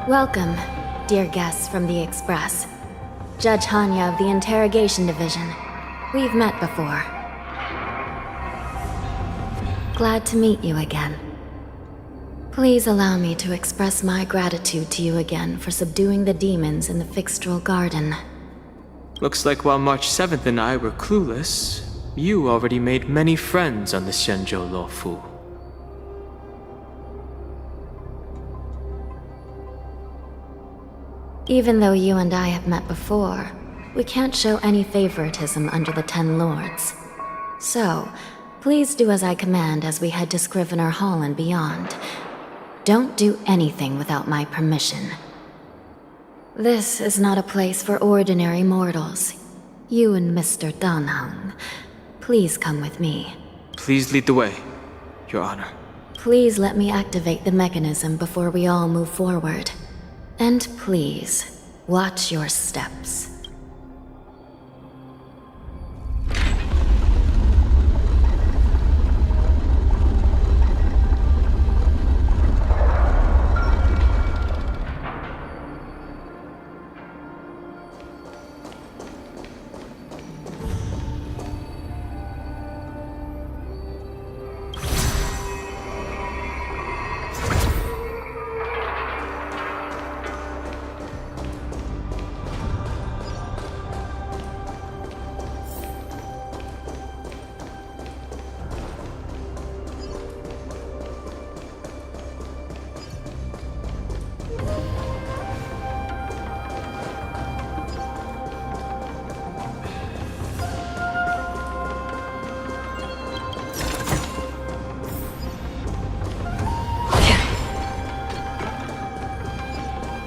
Welcome, dear guests from the Express. Judge Hanya of the Interrogation Division. We've met before. Glad to meet you again. Please allow me to express my gratitude to you again for subduing the demons in the Fixtral Garden. Looks like while March 7th and I were clueless, you already made many friends on the Shenzhou Luofu. Even though you and I have met before, we can't show any favoritism under the Ten Lords. So, please do as I command as we head to Scrivener Hall and beyond. Don't do anything without my permission. This is not a place for ordinary mortals. You and Mr. Danheng, please come with me. Please lead the way, Your Honor. Please let me activate the mechanism before we all move forward. And please, watch your steps.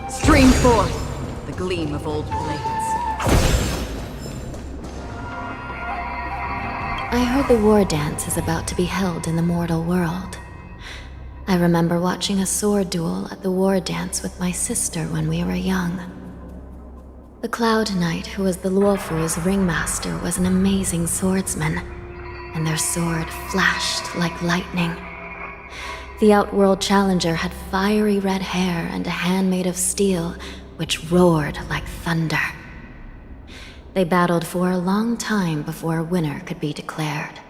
Stream forth the gleam of old blades. I heard the war dance is about to be held in the mortal world. I remember watching a sword duel at the war dance with my sister when we were young. The Cloud Knight, who was the Luofu's ringmaster, was an amazing swordsman, and their sword flashed like lightning. The Outworld Challenger had fiery red hair and a hand made of steel, which roared like thunder. They battled for a long time before a winner could be declared.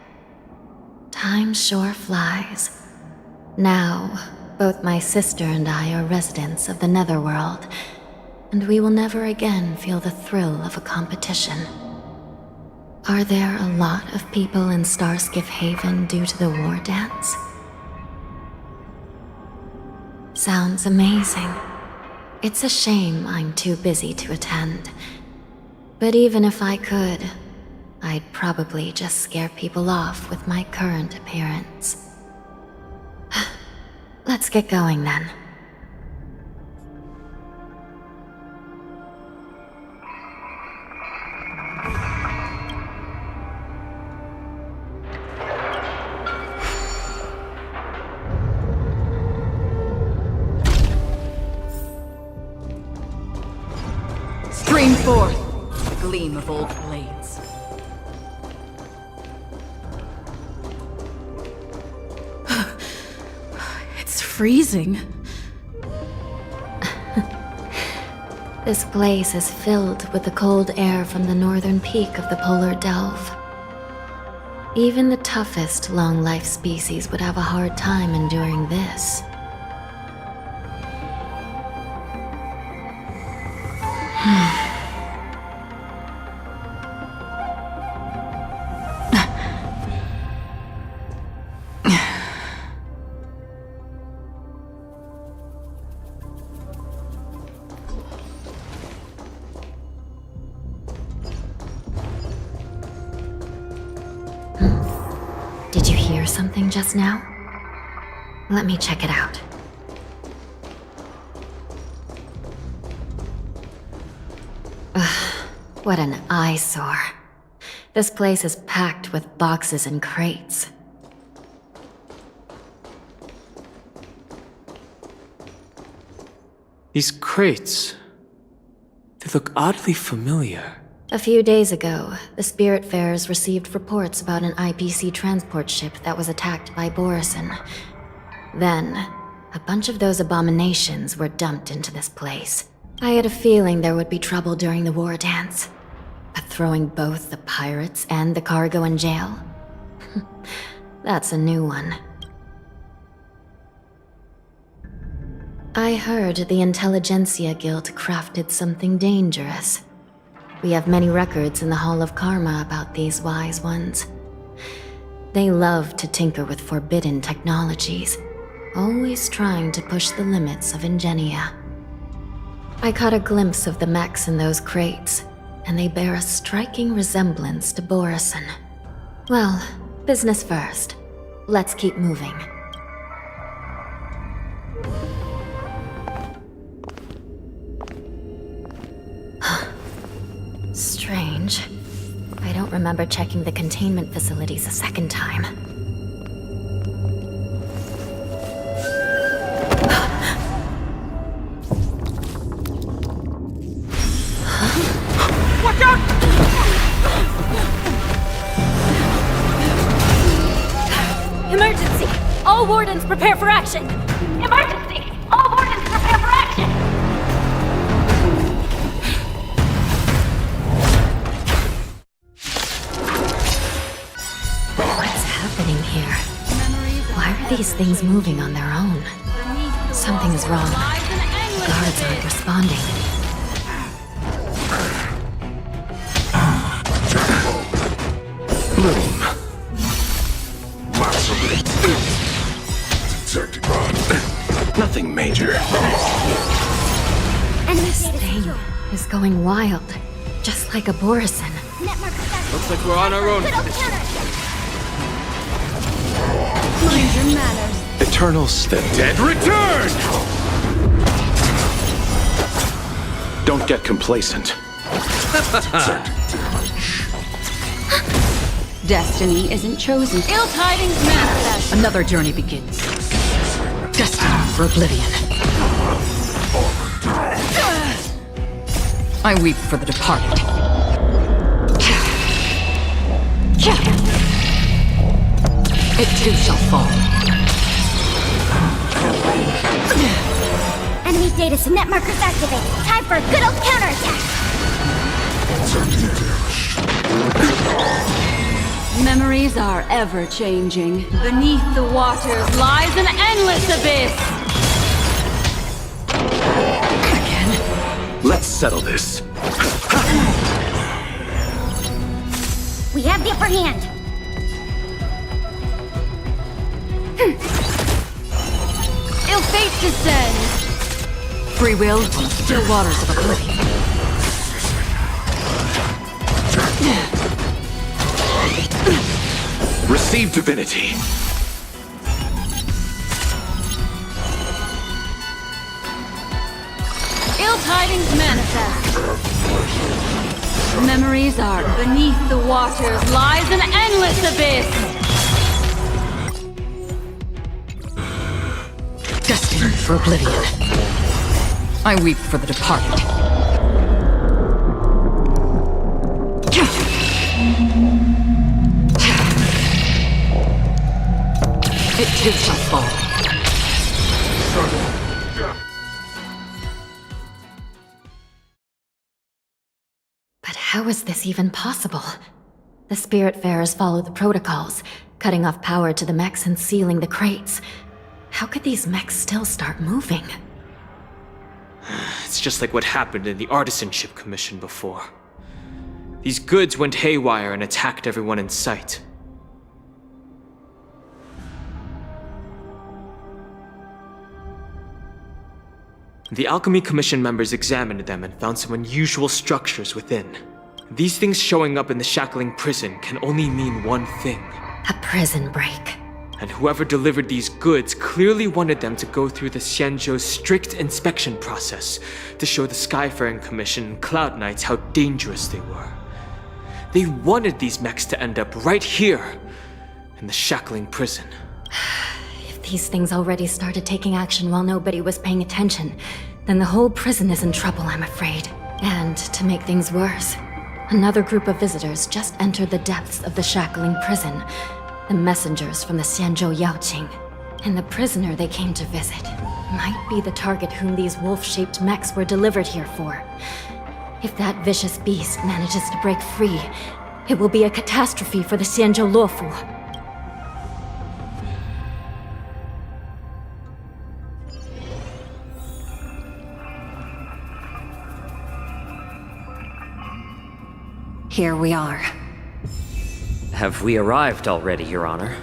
Time sure flies. Now, both my sister and I are residents of the Netherworld, and we will never again feel the thrill of a competition. Are there a lot of people in Starskiff Haven due to the war dance? Sounds amazing. It's a shame I'm too busy to attend. But even if I could, I'd probably just scare people off with my current appearance. Let's get going then. Stream forth the gleam of old blades. It's freezing. This place is filled with the cold air from the northern peak of the polar delve. Even the toughest long-life species would have a hard time enduring this. Did you hear something just now? Let me check it out. Ugh, what an eyesore. This place is packed with boxes and crates. These crates, they look oddly familiar. A few days ago, the Spiritfarers received reports about an IPC transport ship that was attacked by Borison. Then, A bunch of those abominations were dumped into this place. I had a feeling there would be trouble during the war dance. But throwing both the pirates and the cargo in jail? That's a new one. I heard the Intelligentsia Guild crafted something dangerous. We have many records in the Hall of Karma about these wise ones. They love to tinker with forbidden technologies, always trying to push the limits of Ingenia. I caught a glimpse of the mechs in those crates, and they bear a striking resemblance to Borison. Well, business first. Let's keep moving. Strange. I don't remember checking the containment facilities a second time. Watch out! Emergency! All wardens prepare for action! Emergency! All wardens prepare for action! What's happening here? Why are these things moving on their own? Something's wrong. The guards aren't responding. Bloom. Nothing major. This thing is going wild, just like a Borison. Looks like we're on our own for this. Mind your manners. Eternals, the dead return! Don't get complacent. Destiny isn't chosen. Ill tidings manifest. Another journey begins. Destiny for oblivion. I weep for the departed. It too shall fall. Enemy data to net markers activated. Time for a good old counterattack. Memories are ever changing. Beneath the waters lies an endless abyss. Again? Let's settle this. We have the upper hand. Ill fate descends. Free will on the still waters of oblivion. Receive divinity. Ill tidings manifest. Memories are beneath the waters lies an endless abyss. Destined for oblivion. I weep for the departed. It too shall fall. But how is this even possible? The Spiritfarers follow the protocols, cutting off power to the mechs and sealing the crates. How could these mechs still start moving? It's just like what happened in the Artisanship Commission before. These goods went haywire and attacked everyone in sight. The Alchemy Commission members examined them and found some unusual structures within. These things showing up in the shackling prison can only mean one thing. A prison break. And whoever delivered these goods clearly wanted them to go through the Xianzhou's strict inspection process to show the Skyfaring Commission and Cloud Knights how dangerous they were. They wanted these mechs to end up right here, in the shackling prison. If these things already started taking action while nobody was paying attention, then the whole prison is in trouble, I'm afraid. And to make things worse, another group of visitors just entered the depths of the shackling prison. The messengers from the Xianzhou Yaoqing. And the prisoner they came to visit might be the target whom these wolf-shaped mechs were delivered here for. If that vicious beast manages to break free, it will be a catastrophe for the Xianzhou Luofu. Here we are. Have we arrived already, Your Honor?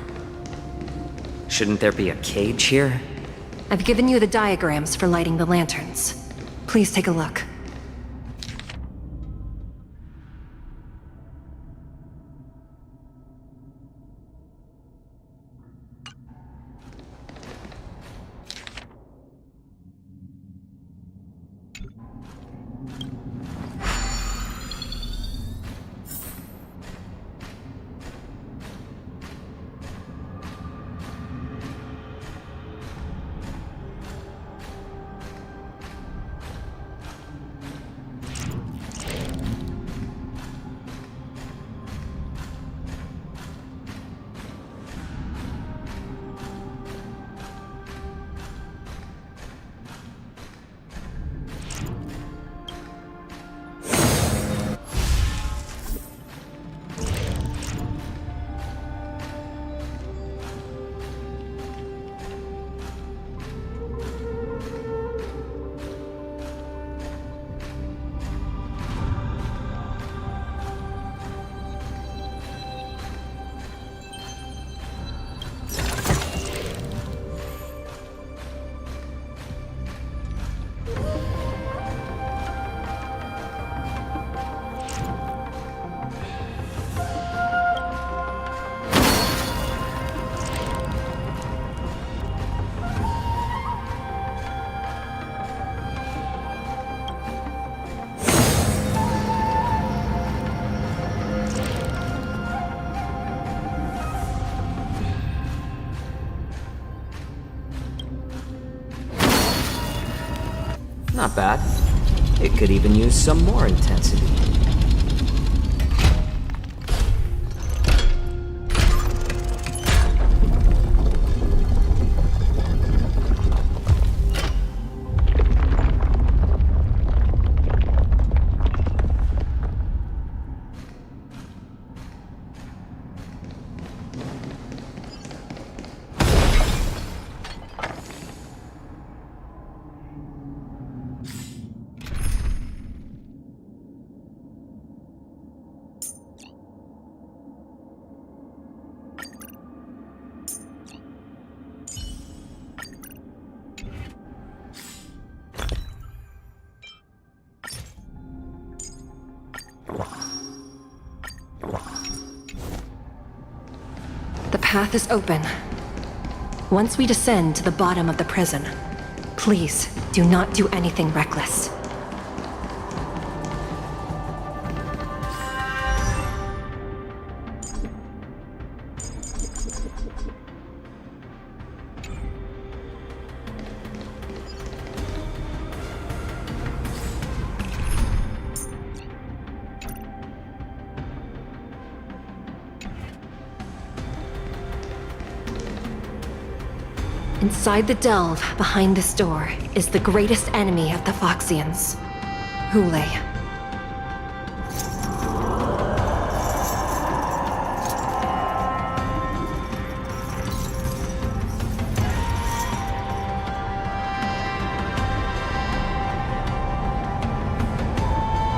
Shouldn't there be a cage here? I've given you the diagrams for lighting the lanterns. Please take a look. Not bad. It could even use some more intensity. The path is open. Once we descend to the bottom of the prison, please do not do anything reckless. Inside the delve, behind this door, is the greatest enemy of the Foxians, Hule.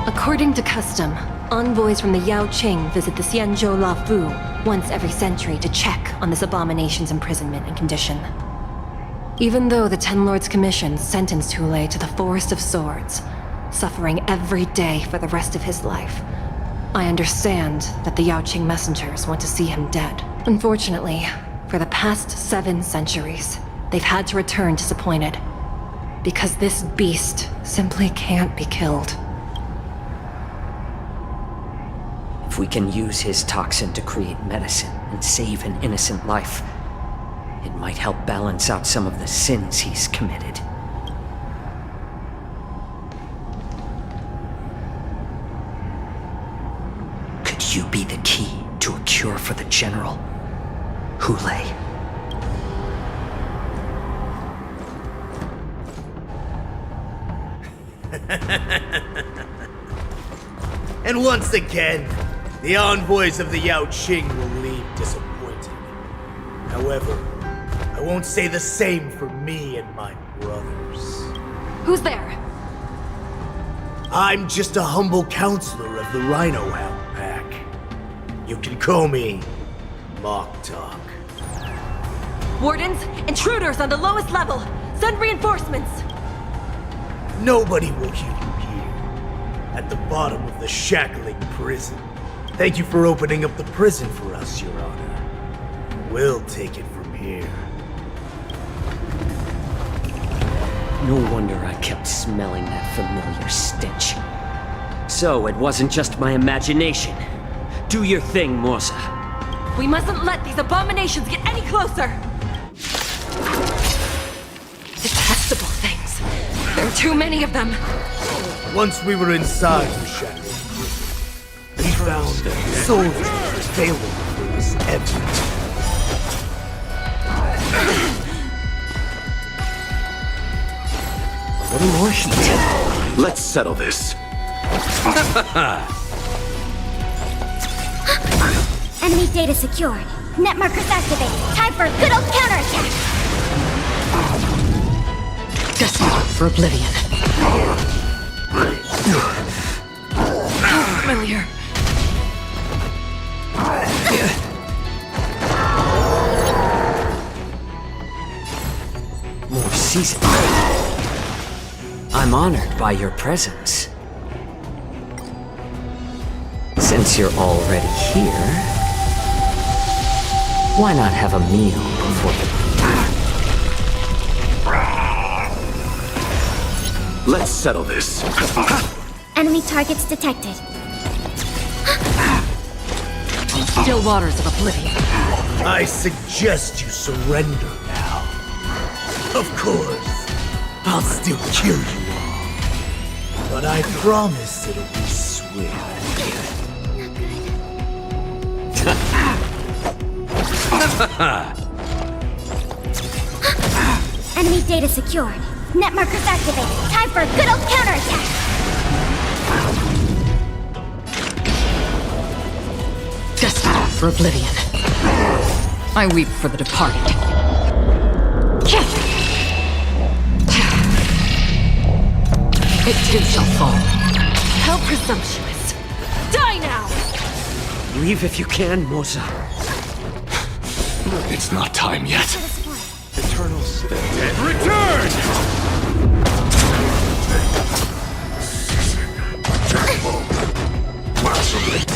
According to custom, envoys from the Yao Qing visit the Xianzhou Luofu once every century to check on this abomination's imprisonment and condition. Even though the Ten Lords Commission sentenced Hule to the Forest of Swords, suffering every day for the rest of his life, I understand that the Yao Qing messengers want to see him dead. Unfortunately, for the past 7 centuries, they've had to return disappointed, because this beast simply can't be killed. If we can use his toxin to create medicine and save an innocent life, it might help balance out some of the sins he's committed. Could you be the key to a cure for the General, Hule? And once again, the envoys of the Yao Qing will leave disappointed. However, I won't say the same for me and my brothers. Who's there? I'm just a humble counselor of the Rhino Hound Pack. You can call me Mock Talk. Wardens, intruders on the lowest level! Send reinforcements! Nobody will hear you here, at the bottom of the shackling prison. Thank you for opening up the prison for us, Your Honor. We'll take it from here. No wonder I kept smelling that familiar stench. So it wasn't just my imagination. Do your thing, Morsa. We mustn't let these abominations get any closer! Detestable things. There are too many of them. Once we were inside the shackling prison, we found soldiers failing for us everywhere. A little more heat. Let's settle this. Enemy data secured. Net markers activated. Time for a good old counterattack. Destined for oblivion. How familiar. More seasoned. I'm honored by your presence. Since you're already here, why not have a meal before the... Let's settle this. Enemy targets detected. Still waters of oblivion. I suggest you surrender now. Of course, I'll still kill you all. But I promise it'll be swift. Enemy data secured. Net markers activated. Time for a good old counterattack. Destined for oblivion. I weep for the departed. It too shall fall. How presumptuous. Die now! Leave if you can, Morsa. It's not time yet. Eternals. The dead return!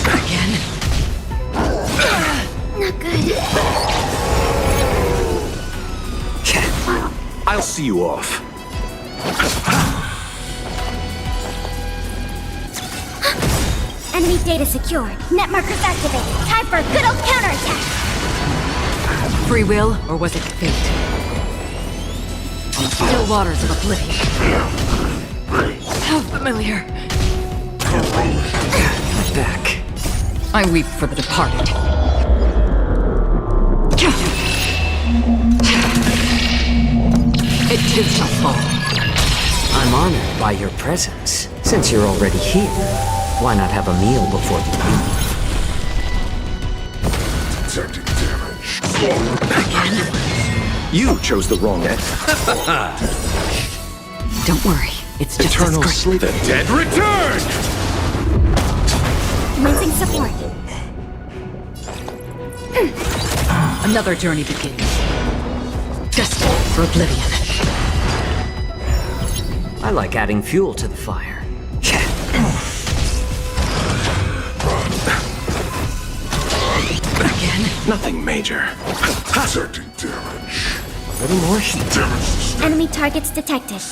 Again? Not good. I'll see you off. Enemy data secured. Net markers activated. Time for a good old counterattack. Free will, or was it fate? Still waters of oblivion. How familiar. Back. I weep for the departed. It too shall fall. I'm honored by your presence. Since you're already here, why not have a meal before you leave? You chose the wrong end. Don't worry, it's just Eternal a script. sleep. The dead return! Commencing support. Another journey begins. Destined for oblivion. I like adding fuel to the fire. Again? Nothing major. A little more heat. Enemy targets detected.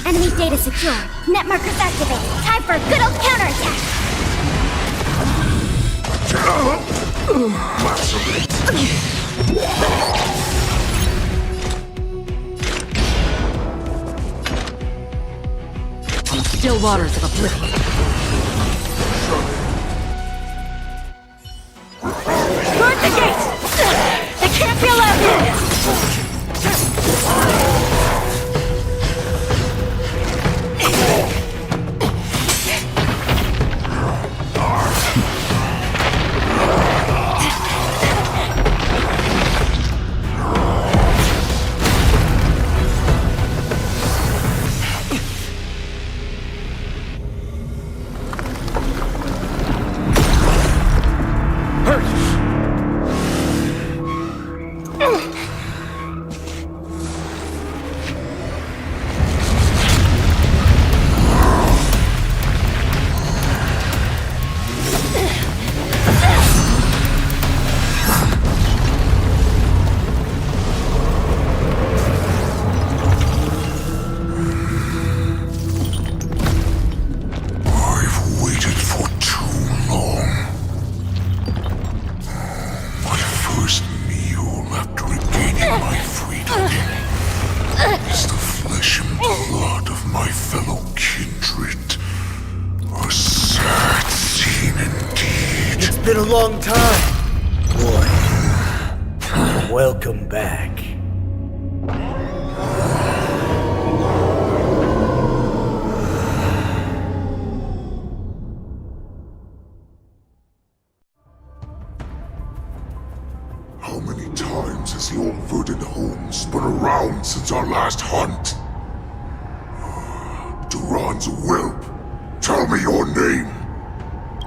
Enemy data secured. Net markers activated. Time for a good old counterattack. Still waters of oblivion. Guard the gate! They can't be allowed in! first meal after regaining my freedom is the flesh and blood of my fellow kindred. A sad scene indeed. It's been a long time, boy. Welcome back. How many times has the old verdant home spun around since our last hunt? Duran's whelp, tell me your name!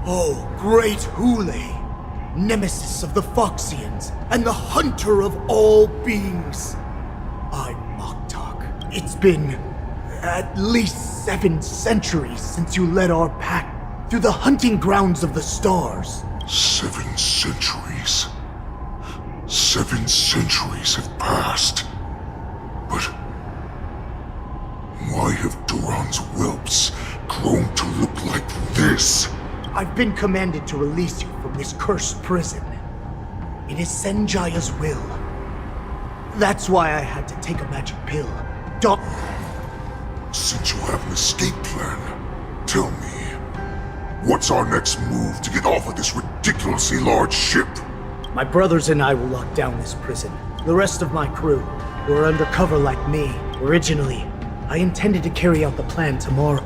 Oh, great Hule, nemesis of the Foxians, and the hunter of all beings. I'm Moktok. It's been at least 7 centuries since you led our pack through the hunting grounds of the stars. 7 centuries. 7 centuries have passed. But why have Duran's whelps grown to look like this? I've been commanded to release you from this cursed prison. It is Senjaya's will. That's why I had to take a magic pill. Since you have an escape plan, tell me, what's our next move to get off of this ridiculously large ship? My brothers and I will lock down this prison. The rest of my crew, who are undercover like me, originally, I intended to carry out the plan tomorrow.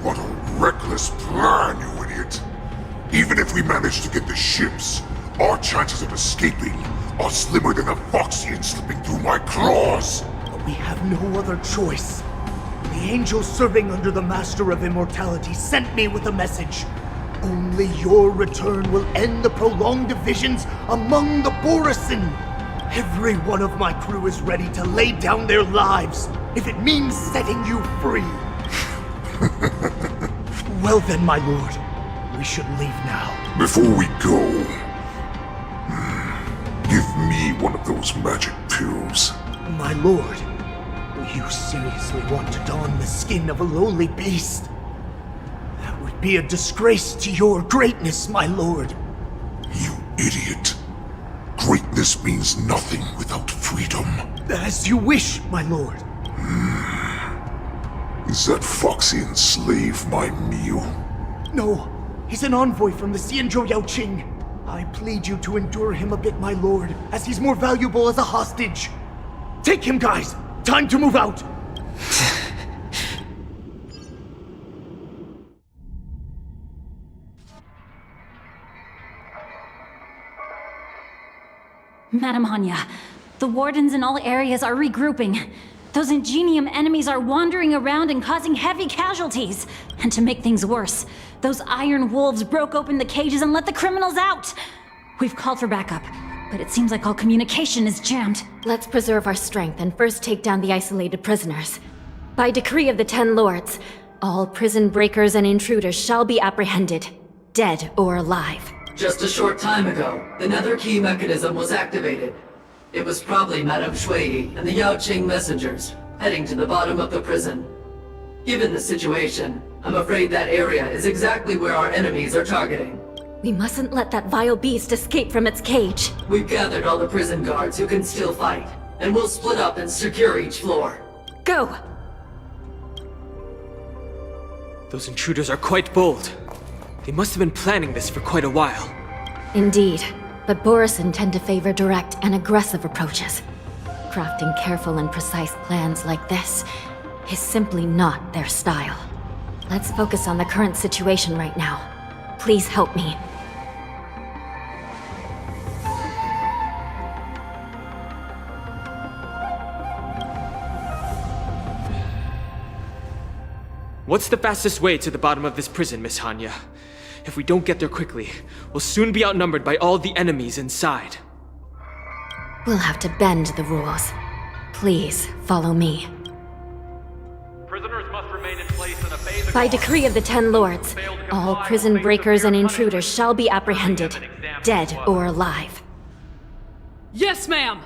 What a reckless plan, you idiot! Even if we manage to get the ships, our chances of escaping are slimmer than a Foxian slipping through my claws! But we have no other choice. The angel serving under the Master of Immortality sent me with a message. Only your return will end the prolonged divisions among the Borisin. Every one of my crew is ready to lay down their lives if it means setting you free. Well then, my lord, we should leave now. Before we go, give me one of those magic pills. My lord, will you seriously want to don the skin of a lowly beast? That would be a disgrace to your greatness, my lord. You idiot. Greatness means nothing without freedom. As you wish, my lord. Is that Foxian slave my meal? No, he's an envoy from the Xianzhou Yaoqing. I plead you to endure him a bit, my lord, as he's more valuable as a hostage. Take him, guys! Time to move out! Madam Hanya, the wardens in all areas are regrouping. Those Ingenium enemies are wandering around and causing heavy casualties. And to make things worse, those iron wolves broke open the cages and let the criminals out. We've called for backup, but it seems like all communication is jammed. Let's preserve our strength and first take down the isolated prisoners. By decree of the 10 Lords, all prison breakers and intruders shall be apprehended, dead or alive. Just a short time ago, the nether key mechanism was activated. It was probably Madame Shui and the Yaoqing messengers, heading to the bottom of the prison. Given the situation, I'm afraid that area is exactly where our enemies are targeting. We mustn't let that vile beast escape from its cage. We've gathered all the prison guards who can still fight, and we'll split up and secure each floor. Go! Those intruders are quite bold. They must have been planning this for quite a while. Indeed, but Borisin tend to favor direct and aggressive approaches. Crafting careful and precise plans like this is simply not their style. Let's focus on the current situation right now. Please help me. What's the fastest way to the bottom of this prison, Miss Hanya? If we don't get there quickly, we'll soon be outnumbered by all the enemies inside. We'll have to bend the rules. Please, follow me. Prisoners must remain in place and obey the By decree of the 10 Lords, all prison breakers and intruders shall be apprehended, dead or alive. Yes, ma'am!